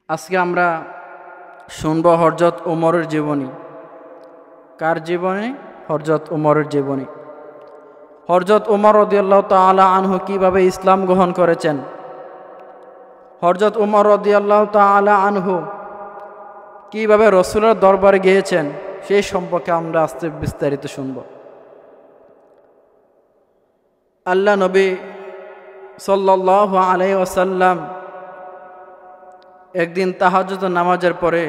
আজকে আমরা শুনব হযরত ওমরের জীবনী। কার জীবনী? হযরত ওমরের জীবনী। হযরত ওমর রাদিয়াল্লাহু তাআলা আনহু কিভাবে ইসলাম গ্রহণ করেছেন, হযরত ওমর রাদিয়াল্লাহু তাআলা আনহু কিভাবে রাসূলের দরবারে গিয়েছেন, সেই সম্পর্কে আমরা আজকে বিস্তারিত শুনব। আল্লাহ নবী সাল্লাল্লাহু আলাইহি ওয়াসাল্লাম একদিন তাহাজ্জুদ নামাজের পরে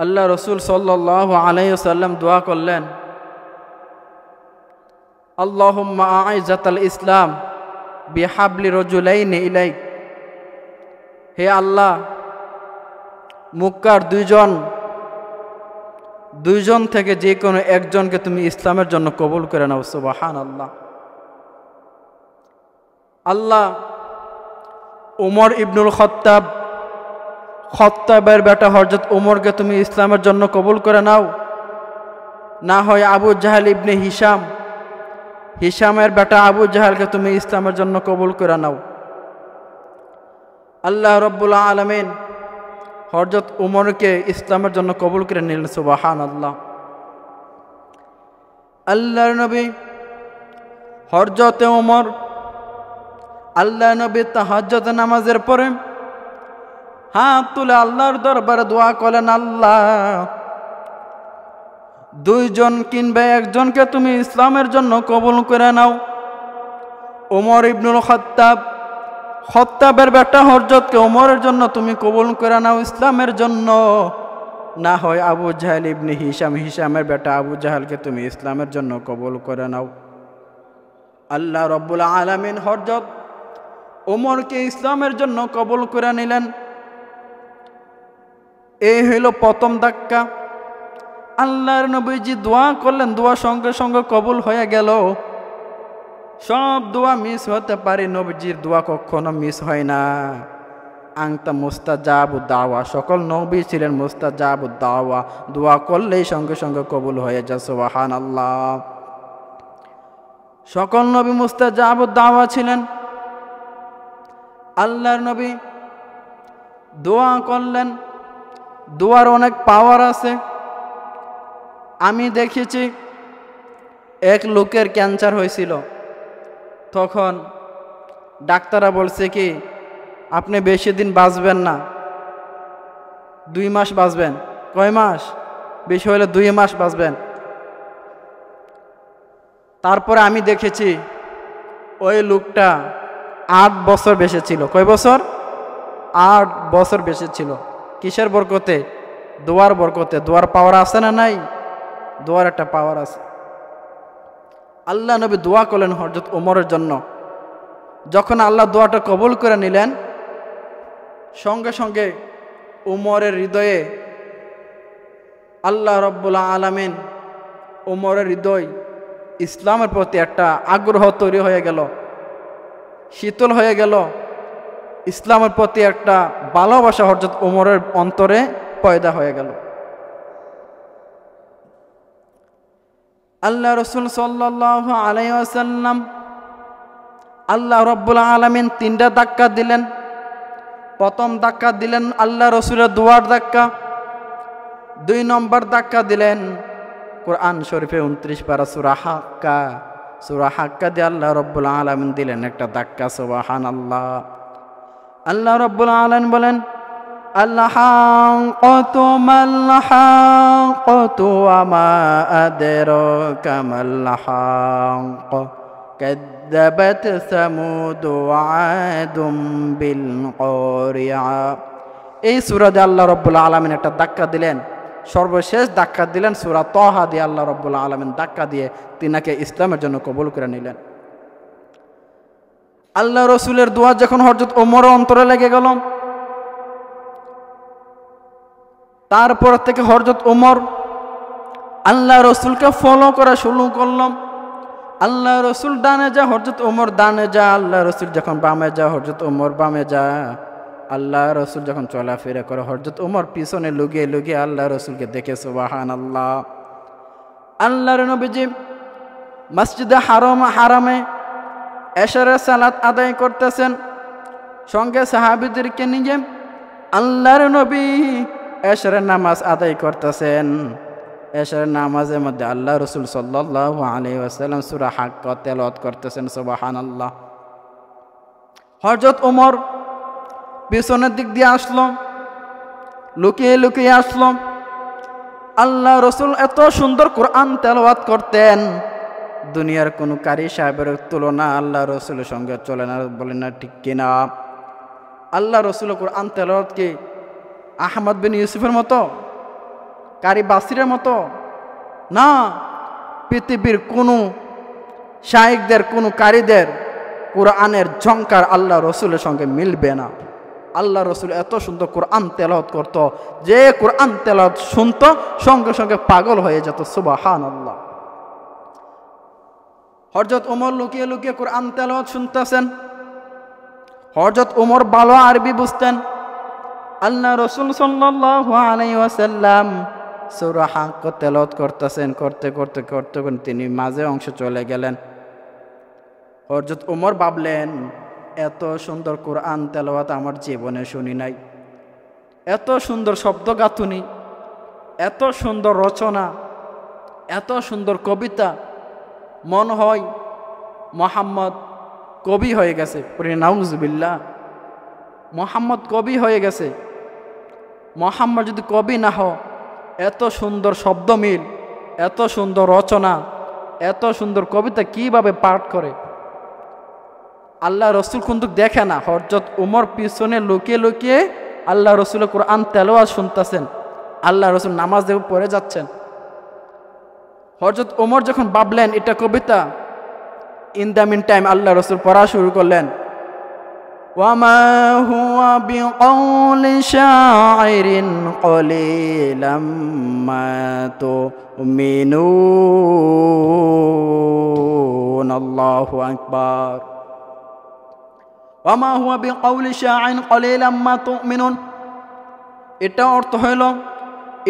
আল্লাহ রসুল সাল্লাল্লাহু আলাইহি ওয়াসাল্লাম দোয়া করলেন, আল্লাহুম্মা আইজ্জাতাল ইসলাম বিহাবলি রাজুলাইনি ইলাইক। হে আল্লাহ, মক্কার দুইজন থেকে যে কোনো একজনকে তুমি ইসলামের জন্য কবুল করে নাও। সুবহানাল্লাহ। আল্লাহ উমর ইবনুল খত্তাবের বেটা হযরত উমরকে তুমি ইসলামের জন্য কবুল করে নাও, না হয় আবু জাহেল ইবনে হিশামের বেটা আবু জাহেলকে তুমি ইসলামের জন্য কবুল করে নাও। আল্লাহ রব্বুল আলামিন হযরত উমরকে ইসলামের জন্য কবুল করে নিলেন। সুবহানাল্লাহ। আল্লাহর নবী হযরত উমর আল্লাহ নবী তাহাজ্জুদ নামাজের পরে হাত তুলে আল্লাহর দরবারে দোয়া করলেন, আল্লাহ, দুইজন কিংবা একজনকে তুমি ইসলামের জন্য কবুল করে নাও। ওমর ইবনুল খত্তাবের বেটা হযরতকে ওমরের জন্য তুমি কবুল করে নাও ইসলামের জন্য, না হয় আবু জাহেল ইবনে হিশামের বেটা আবু জাহেলকে তুমি ইসলামের জন্য কবুল করে নাও। আল্লাহ রব্বুল আলামিন হযরত ওমরকে ইসলামের জন্য কবুল করে নিলেন। এই হইল প্রথম ধাক্কা। আল্লাহর নবীজি দোয়া করলেন, দোয়া সঙ্গে সঙ্গে কবুল হয়ে গেল। সব দোয়া মিস হতে পারে, নবীজির দোয়া কখনো মিস হয় না। আংতা মুস্তাজাবুদ দাওয়া, সকল নবী ছিলেন মুস্তাজাবুদ দাওয়া, দোয়া করলেই সঙ্গে সঙ্গে কবুল হয়ে যায়। সুবহানাল্লাহ। সকল নবী মুস্তাজাবুদ দাওয়া ছিলেন। আল্লাহর নবী দোয়া করলেন, দোয়ার অনেক পাওয়ার আছে। আমি দেখেছি এক লোকের ক্যান্সার হয়েছিল, তখন ডাক্তাররা বলছে কি, আপনি বেশি দিন বাঁচবেন না, 2 মাস বাঁচবেন। কয় মাস? বেশি হলে 2 মাস বাঁচবেন। তারপরে আমি দেখেছি ওই লোকটা 8 বছর বেঁচে ছিল। কয় বছর? 8 বছর বেঁচে ছিল। কিসের বরকতে? দোয়ার বরকতে। দোয়ার পাওয়ার আছে না নাই? দোয়ার একটা পাওয়ার আছে। আল্লাহ নবী দোয়া করলেন হযরত ওমরের জন্য। যখন আল্লাহ দোয়াটা কবুল করে নিলেন, সঙ্গে সঙ্গে ওমরের হৃদয়ে আল্লাহ রব্বুল আলামিন ওমরের হৃদয় ইসলামের প্রতি একটা আগ্রহ তৈরি হয়ে গেল, শীতল হয়ে গেল। ইসলামের প্রতি একটা ভালোবাসা হযরত ওমরের অন্তরে পয়দা হয়ে গেল। আল্লাহ রসুল সাল্লাল্লাহু আলাইহি ওয়াসাল্লাম আল্লাহ রব্বুল আলামিন 3টা ধাক্কা দিলেন। প্রথম ধাক্কা দিলেন আল্লাহ রসুলের দোয়ার ধাক্কা। 2 নম্বর ধাক্কা দিলেন কোরআন শরীফে 29 পারা সূরা হাক্কা দিয়ে আল্লাহ রব্বুল আলামিন দিলেন একটা ধাক্কা। সুবহানাল্লাহ। আল্লাহ রব্বুল আলামিন বলেন, আল-হাক্কাতু মাল-হাক্কাতু ওয়া মা আদরাকা মাল-হাক্কা কাযযাবাত সামুদ ওয়া আদুম বিল ক্বারিয়া। এই সূরা দিয়ে আল্লাহ রব্বুল আলামিন একটা ধাক্কা দিলেন। সর্বশেষ ধাক্কা দিলেন সূরা তাহা দিয়ে। আল্লাহ রব্বুল আলামিন ধাক্কা দিয়ে তিনাকে ইসলামের জন্য কবুল করে নিলেন। আল্লাহ রসুলের দোয়া যখন হযরত ওমর অন্তরে লেগে গেল, তারপর থেকে হযরত ওমর আল্লাহ রসুলকে ফলো করা শুরু করলাম। আল্লাহ রসুল ডানে যা, হযরত ওমর ডানে যা। আল্লাহ রসুল যখন বামে যা, হযরত ওমর বামে যা। আল্লাহ রসুল যখন চলাফেরা করে, হযরত ওমর পিছনে লুকিয়ে লুকিয়ে আল্লাহ রসুলকে দেখে। সুবহানাল্লাহ। আল্লাহর নবীজি মসজিদে হারামে এশারের সালাত আদায় করতেছেন, সঙ্গে সাহাবীদেরকে নিয়ে আল্লাহর নবী এশারের নামাজ আদায় করতেছেন। এশারের নামাজের মধ্যে আল্লাহ রসুল সাল্লাল্লাহু আলাইহি ওয়াসাল্লাম সূরা হাক্কা তেলাওয়াত করতেছেন। সুবহানাল্লাহ। হযরত ওমর পিছনের দিক দিয়ে আসলো, লুকিয়ে লুকিয়ে আসলো। আল্লাহ রসুল এত সুন্দর কোরআন তেলাওয়াত করতেন, দুনিয়ার কোনো কারি সাহেবের তুলনা আল্লাহ রসুলের সঙ্গে চলে না, বলেন না ঠিক কিনা? আল্লাহ রসুল কোরআন তেলাওয়াত কি আহমদ বিন ইউসুফের মতো, কারি বাসিরের মতো? না, পৃথিবীর কোনো শায়েখদের, কোনো কারিদের কোরআনের ঝংকার আল্লাহ রসুলের সঙ্গে মিলবে না। আল্লাহ রসুল এত সুন্দর কোরআন তেলাওয়াত করত, যে কোরআন তেলাওয়াত শুনতো সঙ্গে সঙ্গে পাগল হয়ে যেত। সুবহানাল্লাহ। হযরত ওমর লুকিয়ে লুকিয়ে কোরআন তেলাওয়াত শুনতেছেন। হযরত ওমর ভালো আরবি বুঝতেন। আল্লাহ রসুল সাল্লাল্লাহু আলাইহি ওয়াসাল্লাম সূরা হাক্কা তেলাওয়াত করতেছেন, করতে করতে করতে তিনি মাঝে অংশ চলে গেলেন। হযরত ওমর ভাবলেন, এত সুন্দর কোরআন তেলাওয়াত আমার জীবনে শুনি নাই, এত সুন্দর শব্দ গাঁথুনি, এত সুন্দর রচনা, এত সুন্দর কবিতা। মনে হয় মুহাম্মদ কবি হয়ে গেছে। নাউজুবিল্লাহ, মুহাম্মদ কবি হয়ে গেছে। মুহাম্মদ যদি কবি না হয়, এত সুন্দর শব্দ মিল, এত সুন্দর রচনা, এত সুন্দর কবিতা কিভাবে পাঠ করে? আল্লাহ রসুল কিন্তু দেখে না। হযরত ওমর পিছনে লুকিয়ে লুকিয়ে আল্লাহ রসুলের কোরআন তেলাওয়াত শুনতেছেন, আল্লাহ রসুল নামাজে পড়ে যাচ্ছেন। হযরত ওমর যখন ভাবলেন এটা কবিতা, ইন দ্য মিন টাইম আল্লাহ রসুল পড়া শুরু করলেন। ওয়ামা হুয়া বিকাউলি শাইরিন কলিলাম মা তুমিনুন। আল্লাহু আকবার। ওয়ামা হুয়া বিকাউলি শাইরিন কলিলাম মা তুমিনুন। এটা অর্থ হইল,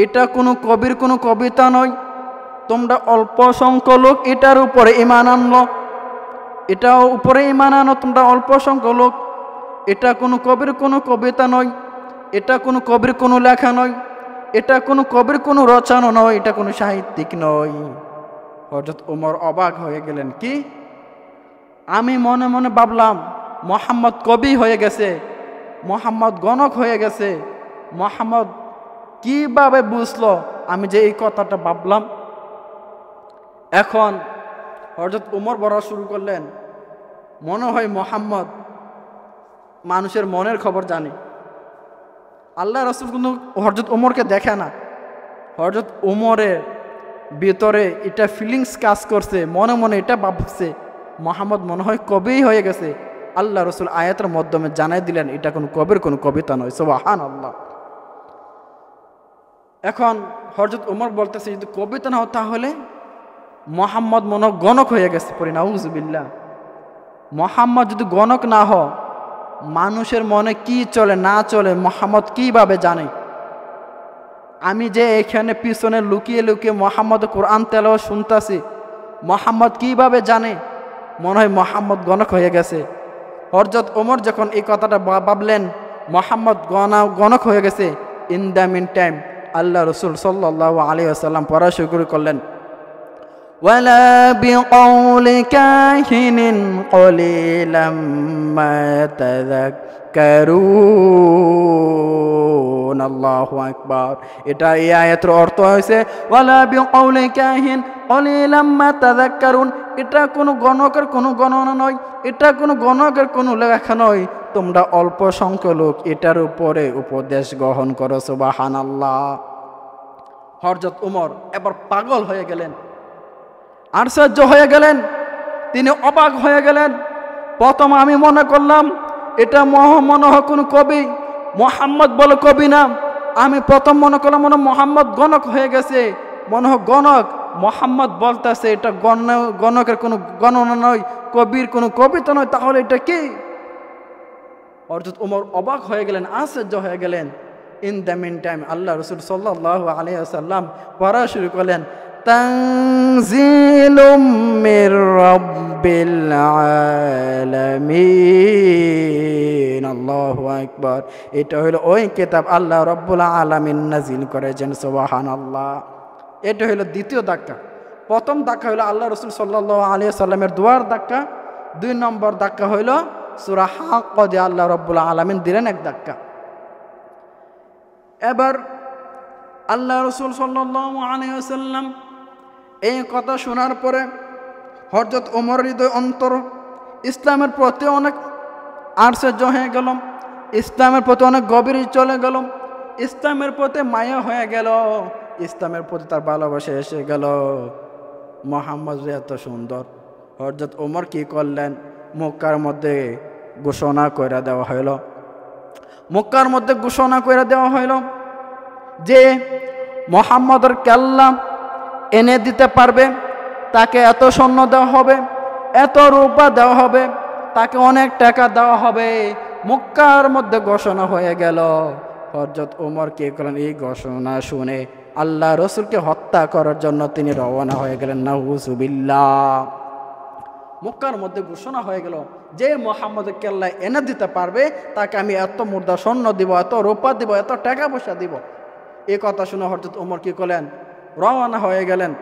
এটা কোনো কবির কোনো কবিতা নয়, তোমরা অল্প সংখ্যক লোক এটার উপরে ঈমান আনলো, এটার উপরে ঈমান আনো তোমরা অল্প সংখ্যক লোক। এটা কোনো কবির কোনো কবিতা নয়, এটা কোনো কবির কোনো লেখা নয়, এটা কোনো কবির কোনো রচনা নয়, এটা কোনো সাহিত্যিক নয়। হযরত ওমর অবাক হয়ে গেলেন, কি? আমি মনে মনে ভাবলাম মুহাম্মদ কবি হয়ে গেছে, মুহাম্মদ গণক হয়ে গেছে। মুহাম্মদ কিভাবে বুঝলো আমি যে এই কথাটা ভাবলাম? এখন হযরত ওমর বলা শুরু করলেন, মনে হয় মুহাম্মদ মানুষের মনের খবর জানে। আল্লাহ রাসূল কিন্তু হযরত ওমরকে দেখে না। হযরত ওমরের ভিতরে এটা ফিলিংস কাজ করছে, মনে মনে এটা ভাবছে মুহাম্মদ মনে হয় কবি হয়ে গেছে। আল্লাহ রাসূল আয়াতের মাধ্যমে জানাই দিলেন এটা কোনো কবির কোনো কবিতা নয়। সুবহানাল্লাহ। এখন হযরত ওমর বলতেছে, যদি কবিতা না হতো তাহলে মুহাম্মদ মনে হয় গণক হয়ে গেছে। পড়ি নাউজুবিল্লাহ। মুহাম্মদ যদি গণক না হয়, মানুষের মনে কি চলে না চলে মুহাম্মদ কিভাবে জানে? আমি যে এখানে পিছনে লুকিয়ে লুকিয়ে মুহাম্মদ কোরআন তেলাওয়াত শুনতাছি, মুহাম্মদ কিভাবে জানে? মনে হয় মুহাম্মদ গণক হয়ে গেছে। হযরত ওমর যখন এই কথাটা ভাবলেন মুহাম্মদ গণক হয়ে গেছে, ইন দ্য মিন টাইম আল্লাহ রসুল সাল্লাল্লাহু আলাইহি ওয়াসাল্লাম পড়া শুরু করলেন, ওয়ালা বিকাউলি কাহিনিন কলিলাম মা তাযাক্কারুন। আল্লাহু আকবার। এটা এই আয়াতের অর্থ হয়েছে ওয়ালা বিকাউলি কাহিন কলিলাম মা তাযাক্কারুন। এটা কোনো গণকের কোনো গণনা নয়, এটা কোনো গণকের কোনো লেখা নয়, তোমরা অল্প সংখ্যক লোক এটার উপরে উপদেশ গ্রহণ করো। সুবহানাল্লাহ। হযরত ওমর এবার পাগল হয়ে গেলেন, আশ্চর্য হয়ে গেলেন, তিনি অবাক হয়ে গেলেন। প্রথম আমি মনে করলাম এটা মনে হয় কোনো কবি, মুহাম্মদ বলে কবি না। আমি প্রথম মনে করলাম মনে মুহাম্মদ গণক হয়ে গেছে, মনে হয় গণক। মুহাম্মদ বলতেছে এটা গণকের কোনো গণনা নয়, কবির কোনো কবিতা নয়, তাহলে এটা কি? হযরত ওমর অবাক হয়ে গেলেন, আশ্চর্য হয়ে গেলেন। ইন দ্য মিন টাইম আল্লাহ রসুল সাল্লাল্লাহু আলাইহি ওয়াসাল্লাম পড়া শুরু করলেন, তানজিলুম মির রাব্বিল আলামিন। আল্লাহু আকবার। এটা হলো ওই কিতাব আল্লাহ রাব্বুল আলামিন নাজিল করেছেন। সুবহানাল্লাহ। এটা হলো দ্বিতীয় ধাক্কা। প্রথম ধাক্কা হলো আল্লাহ রাসূল সাল্লাল্লাহু আলাইহি সাল্লামের দুয়ার ধাক্কা। 2 নম্বর ধাক্কা হইল সূরা হাক্ক দিয়ে আল্লাহ রাব্বুল আলামিন দিলেন এক ধাক্কা। এবার আল্লাহ রাসূল সাল্লাল্লাহু আলাইহি ওয়াসাল্লাম এই কথা শোনার পরে হযরত ওমর হৃদয় অন্তর ইসলামের প্রতি অনেক আশ্চর্য হয়ে গেল, ইসলামের প্রতি অনেক গভীর চলে গেল, ইসলামের প্রতি মায়া হয়ে গেল, ইসলামের প্রতি তার ভালোবাসা এসে গেল। মুহাম্মদ এত সুন্দর। হযরত ওমর কি করলেন? মক্কার মধ্যে ঘোষণা করে দেওয়া হইল, মক্কার মধ্যে ঘোষণা করে দেওয়া হইল যে মুহাম্মদের কেল্লা এনে দিতে পারবে তাকে এত স্বর্ণ দেওয়া হবে, এত রূপা দেওয়া হবে, তাকে অনেক টাকা দেওয়া হবে। মক্কার মধ্যে ঘোষণা হয়ে গেল। হযরত ওমর কি করলেন? এই ঘোষণা শুনে আল্লাহ রসুলকে হত্যা করার জন্য তিনি রওনা হয়ে গেলেন। নাউযুবিল্লাহ। মক্কার মধ্যে ঘোষণা হয়ে গেল যে মুহাম্মদের কেল্লা এনে দিতে পারবে তাকে আমি এত মুদ্রা স্বর্ণ দিব, এত রূপা দিব, এত টাকা পয়সা দিব। এই কথা শুনে হযরত ওমর কি করলেন? রওনা হয়ে গেলেন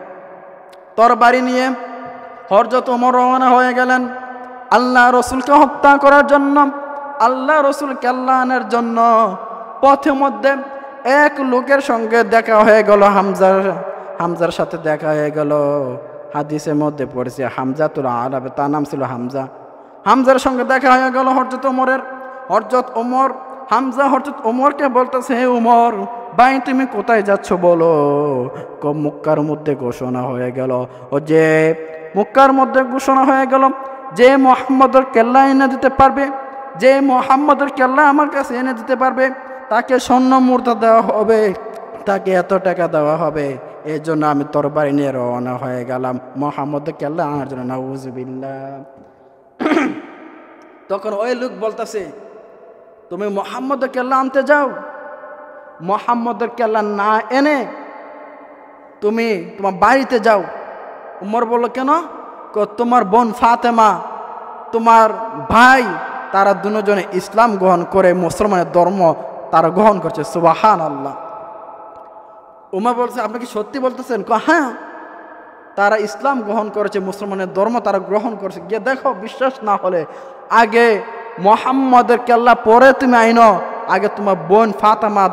তরবারি নিয়ে। হযরত ওমর রওনা হয়ে গেলেন আল্লাহ রসুলকে হত্যা করার জন্য, আল্লাহ রসুল কেল্লা আনার জন্য। পথের মধ্যে এক লোকের সঙ্গে দেখা হয়ে গেল, হামজার সাথে দেখা হয়ে গেল। হাদিসের মধ্যে পড়েছে হামজাতুল আরব, তার নাম ছিল হামজা। হামজার সঙ্গে দেখা হয়ে গেল হযরত ওমরের। হযরত ওমর হামজা হযরত ওমরকে বলতেছে, হে ওমর ভাই তুমি কোথায় যাচ্ছ বলো? মক্কার মধ্যে ঘোষণা হয়ে গেল, ও যে মক্কার মধ্যে ঘোষণা হয়ে গেল যে মুহাম্মদের কেল্লা এনে দিতে পারবে, যে মুহাম্মদের কেল্লা আমার কাছে এনে দিতে পারবে তাকে স্বর্ণ মুদ্রা দেওয়া হবে, তাকে এত টাকা দেওয়া হবে। এই জন্য আমি তরবারি নিয়ে রওনা হয়ে গেলাম মুহাম্মদের কেল্লা আনার জন্য। নাউযুবিল্লাহ। তখন ওই লোক বলতেছে, তুমি মুহাম্মদের কেল্লা আনতে যাও, মুহাম্মদের কেল্লা না এনে তুমি তোমার বাড়িতে যাও। উমর বলল, কেন? তোমার বোন ফাতেমা, তোমার ভাই, তারা দুজনে ইসলাম গ্রহণ করে মুসলমানের ধর্ম তারা গ্রহণ করছে। সুবহানাল্লাহ। উমর বলছে, আপনি কি সত্যি বলতেছেন? হ্যাঁ, তারা ইসলাম গ্রহণ করেছে, মুসলমানের ধর্ম তারা গ্রহণ করেছে। গিয়ে দেখো, বিশ্বাস না হলে আগে মুহাম্মদের কেল্লা পরে তুমি আইনো, আগে তোমার বোন ফাতেমা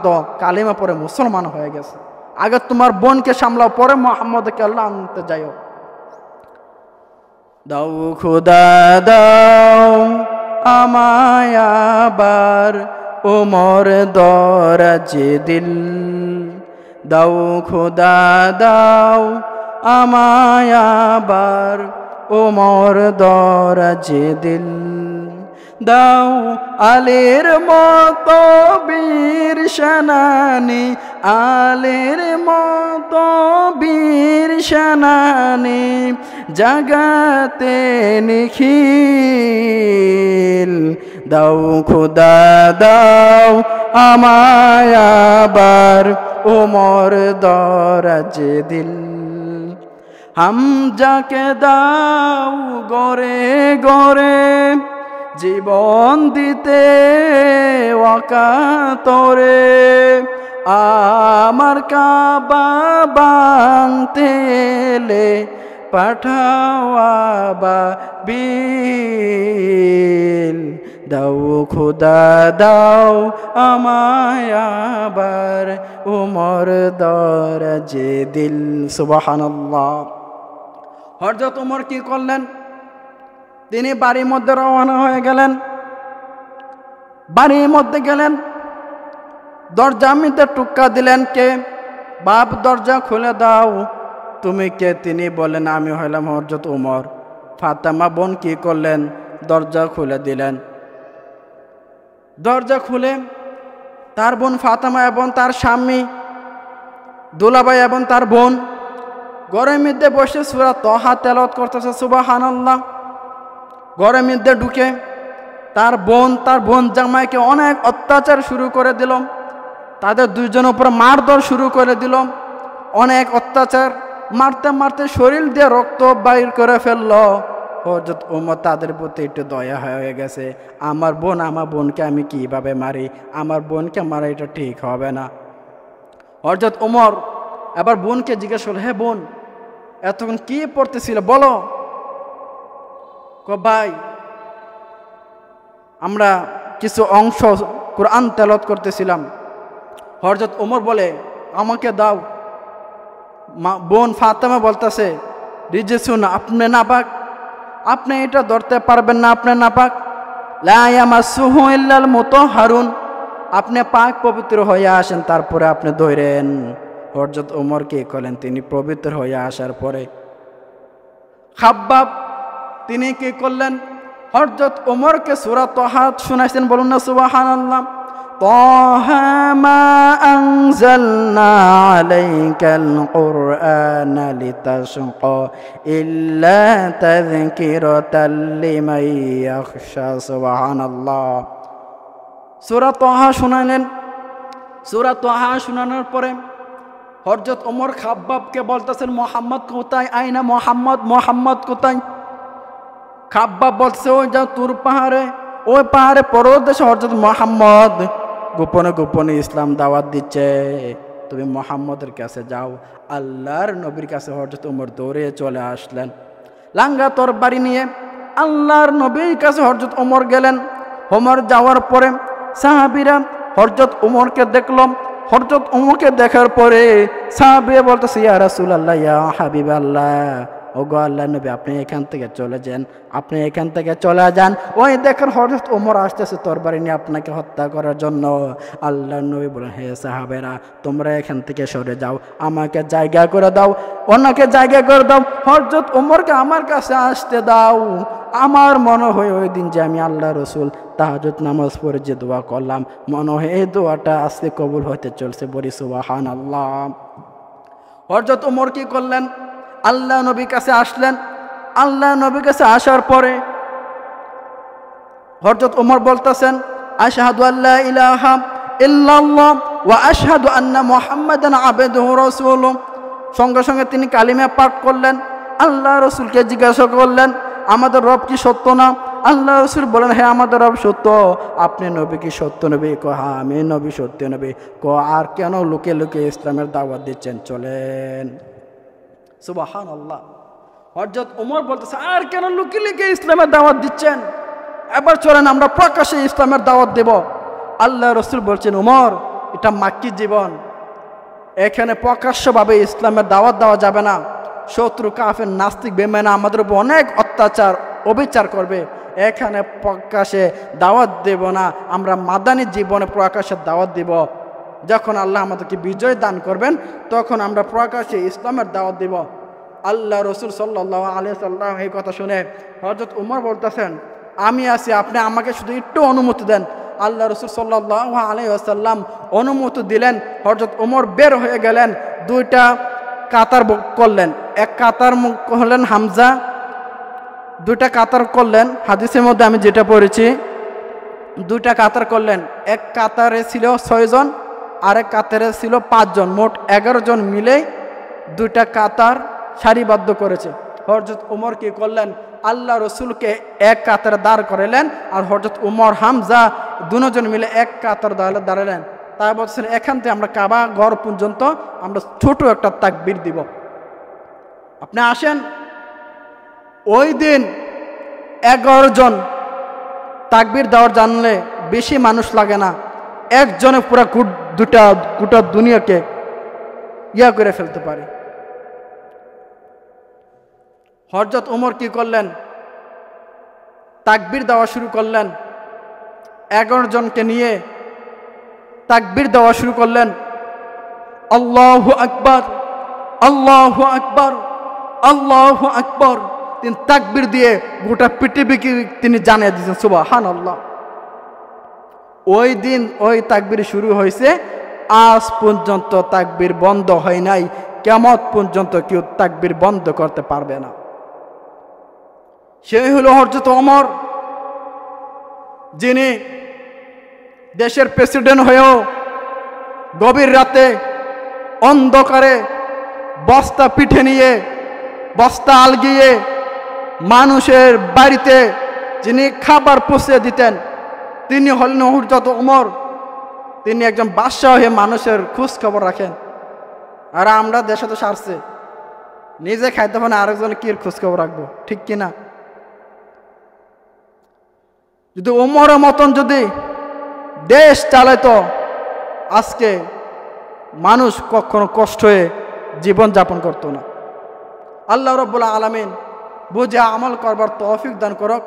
কালিমা পরে মুসলমান হয়ে গেছে, আগে তোমার বোনকে সামলাও, পরে মুহাম্মদের কেল্লা আনতে যাও। দাও খুদা দাও আমায় আবার ওমর দরাজে দিল, দাও খুদা দাও আমায় আবার ওমর দরাজে দিল, দাও আলীর মতো বীর সেনানী, আলীর মতো বীর সেনানী জাগাতে নিখিল, দাও খুদা দাও আমায় আবার ওমর দরাজে দিল, হামজাকে দাও গরে গরে জীবন দিতে ওয়াকাতরে, আমার কাবা ভাঙতে এলে পাঠাও আবাবিল, দাও খুদা দাও আমায় আবার ওমর দরাজে দিল। সুবহানাল্লাহ। হযরত ওমর কি করলেন? তিনি বাড়ির মধ্যে রওনা হয়ে গেলেন। বাড়ির মধ্যে গেলেন, দরজা মিতে টুক্কা দিলেন। কে? বাপ, দরজা খুলে দাও। তুমি কে? তিনি বলেন, আমি হইলাম হযরত ওমর। ফাতেমা বোন কি করলেন? দরজা খুলে দিলেন। দরজা খুলে তার বোন ফাতেমা এবং তার স্বামী দুলাভাই এবং তার বোন ঘরের মধ্যে বসে সূরা তাহা তেলাওয়াত করতেছে। সুবহানাল্লাহ। ঘরের মধ্যে ঢুকে তার বোন জামাইকে অনেক অত্যাচার শুরু করে দিল, তাদের দুইজনের উপর মারধর শুরু করে দিল, অনেক অত্যাচার মারতে মারতে শরীর দিয়ে রক্ত বাইর করে ফেললো। হযরত ওমর তাদের প্রতি একটু দয়া হয়ে গেছে, আমার বোনকে আমি কিভাবে মারি, আমার বোনকে মারা এটা ঠিক হবে না। হযরত ওমর এবার বোনকে জিজ্ঞেস করল, হে বোন, এতক্ষণ কি পড়তেছিল বলো। ভাই, আমরা কিছু অংশ কোরআন তেলাওয়াত করতেছিলাম। হযরত ওমর বলে, আমাকে দাও। বোন ফাতেমা বলতেছে, রিজসুন, আপনি নাপাক, আপনি এটা ধরতে পারবেন না, আপনি নাপাক। লা ইয়ামাসসুহু ইল্লাল মুতাহহারুন, আপনি পাক পবিত্র হয়ে আসেন, তারপরে আপনি ধরেন। হযরত ওমর কি করলেন, তিনি পবিত্র হয়ে আসার পরে খাব্বাব তিনি কি করলেন, হযরত ওমরকে সূরা তাহা শোনাইছেন। বলুন না সুবহানাল্লাহ। তাহা মা আনজালনা আলাইকাল কুরআনা লিতাশকা ইল্লা তাযকিরাতাল লিমান ইয়াখশা। সুবহানাল্লাহ। সূরা তাহা শোনালেন। সূরা তাহা শোনানোর পরে হযরত ওমর খাব্বাবকে বলতেছেন, মুহাম্মদ কোথায়, আইনা মুহাম্মদ, মুহাম্মদ কোথায়। খাব্বাব বলছে, ওই যাও তুর পাহাড়ে, ওই পাহাড়ে পরদেশে হযরত মুহাম্মদ গোপনে গোপনে ইসলাম দাওয়াত দিচ্ছে, তুমি মুহাম্মদের কাছে যাও। আল্লাহর নবীর কাছে হযরত ওমর দৌড়ে চলে আসলেন, লাঙ্গা তরবারি নিয়ে আল্লাহর নবীর কাছে হযরত ওমর গেলেন। ওমর যাওয়ার পরে সাহাবীরা হযরত ওমরকে দেখল। হযরত ওমরকে দেখার পরে সাহাবীরা বলতেছে, ইয়া রাসূলুল্লাহ, ইয়া হাবিবাল্লাহ, ওগো আল্লাহর নবী, আপনি এখান থেকে চলে যান, আপনি এখান থেকে চলে যান। ওই দেখেন হযরত ওমর আসতেছে তরবারি নিয়ে আপনাকে হত্যা করার জন্য। আল্লাহর নবী বলেন, হে সাহাবেরা, তোমরা এখান থেকে সরে যাও, আমাকে জায়গা করে দাও, ওনাকে জায়গা করে দাও, হযরত ওমরকে আমার কাছে আসতে দাও। আমার মনে হয় ওই দিন যে আমি আল্লাহ রসুল তাহাজ্জুদ নামাজ পড়ে যে দোয়া করলাম, মনে হয় এই দোয়াটা আজকে কবুল হতে চলছে। বলি সুবহানাল্লাহ। হযরত ওমর কি করলেন, আল্লাহ নবীর কাছে আসলেন। আল্লাহ নবীর কাছে আসার পরে হযরত ওমর বলতেছেন, আশহাদু আল্লা ইলাহা ইল্লাল্লাহ ওয়া আশহাদু আন্না মুহাম্মাদান আবদুহু রাসূলুহু। সঙ্গে সঙ্গে তিনি কালিমা পাঠ করলেন। আল্লাহ রসুলকে জিজ্ঞাসা করলেন, আমাদের রব কি সত্য না? আল্লাহ রসুল বলেন, হ্যাঁ আমাদের রব সত্য। আপনি নবী কি সত্য নবী? হ্যাঁ আমি নবী সত্য নবী। আর কেন লুকে লুকে ইসলামের দাওয়াত দিচ্ছেন? চলেন। সুবহানাল্লাহ। হযরত ওমর বলতেছে, আর কেন লুকিয়ে লুকিয়ে ইসলামের দাওয়াত দিচ্ছেন? এবার চলেন আমরা প্রকাশ্যে ইসলামের দাওয়াত দেব। আল্লাহ রসুল বলছেন, ওমর, এটা মাক্কি জীবন, এখানে প্রকাশ্যভাবে ইসলামের দাওয়াত দেওয়া যাবে না। শত্রু কাফের নাস্তিক বেঈমান আমাদের উপর অনেক অত্যাচার অবিচার করবে, এখানে প্রকাশ্যে দাওয়াত দেব না। আমরা মাদানী জীবনে প্রকাশ্যে দাওয়াত দেব। যখন আল্লাহ আমাদেরকে বিজয় দান করবেন তখন আমরা প্রকাশ্যে ইসলামের দাওয়াত দেব। আল্লাহ রসুল সাল্লাল্লাহু আলাইহি সাল্লাম এই কথা শুনে হযরত ওমর বলতেছেন, আমি আছি, আপনি আমাকে শুধু একটু অনুমতি দেন। আল্লাহ রসুল সাল্লাল্লাহু আলাইহি ওয়াসাল্লাম অনুমতি দিলেন। হযরত ওমর বের হয়ে গেলেন, দুইটা কাতার করলেন। এক কাতার হলেন হামজা, দুইটা কাতার করলেন। হাদিসের মধ্যে আমি যেটা পড়েছি, দুইটা কাতার করলেন। এক কাতারে ছিল 6 জন, আরেক কাতারে ছিল 5 জন, মোট 11 জন মিলে দুইটা কাতার সারিবদ্ধ করেছে। হযরত ওমর কি করলেন, আল্লাহ রসুলকে এক কাতারে দাঁড় করালেন, আর হযরত ওমর হামজা দুজন মিলে এক কাতার দাঁড়ালেন। তাই বলছেন, এখান থেকে আমরা কাবা ঘর পর্যন্ত আমরা ছোট একটা তাকবীর দিব, আপনি আসেন। ওই দিন 11 জন তাকবীর দেওয়ার জানলে বেশি মানুষ লাগে না, একজনে পুরো গোটা দুনিয়াকে ইয়া করে ফেলতে পারে। হযরত ওমর কি করলেন, তাকবীর দেওয়া শুরু করলেন। 11 জনকে নিয়ে তাকবীর দেওয়া শুরু করলেন। আল্লাহু আকবার, আল্লাহু আকবার, আল্লাহু আকবার। তিনি তাকবীর দিয়ে গোটা পৃথিবীকে তিনি জানিয়ে দিয়েছেন সুবহানাল্লাহ। ওই দিন ওই তাকবীর শুরু হয়েছে, আজ পর্যন্ত তাকবীর বন্ধ হয় নাই। কিয়ামত পর্যন্ত কেউ তাকবীর বন্ধ করতে পারবে না। সেই হলো হযরত ওমর, যিনি দেশের প্রেসিডেন্ট হয়েও গভীর রাতে অন্ধকারে বস্তা পিঠে নিয়ে, বস্তা আলগিয়ে মানুষের বাড়িতে যিনি খাবার পৌঁছে দিতেন তিনি হলেন হযরত ওমর। তিনি একজন বাদশাহ হয়ে মানুষের খোঁজ খবর রাখেন। আর আমরা দেশে তো সারছে, নিজে খাইতে পারে আরেকজন কি খোঁজ খবর রাখবো, ঠিক কিনা? যদি ওমরের মতন যদি দেশ চালাইতো, আজকে মানুষ কখনো কষ্ট হয়ে জীবন যাপন করতো না। আল্লাহ রাব্বুল আলামিন বুঝে আমল করবার তৌফিক দান করুক।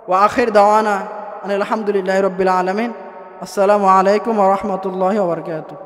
ওয়া আখির দাওয়ানা আলহামদুলিল্লাহি রাব্বিল আলামিন। আসসালামু আলাইকুম ওয়া রাহমাতুল্লাহি ওয়া বারাকাতুহু।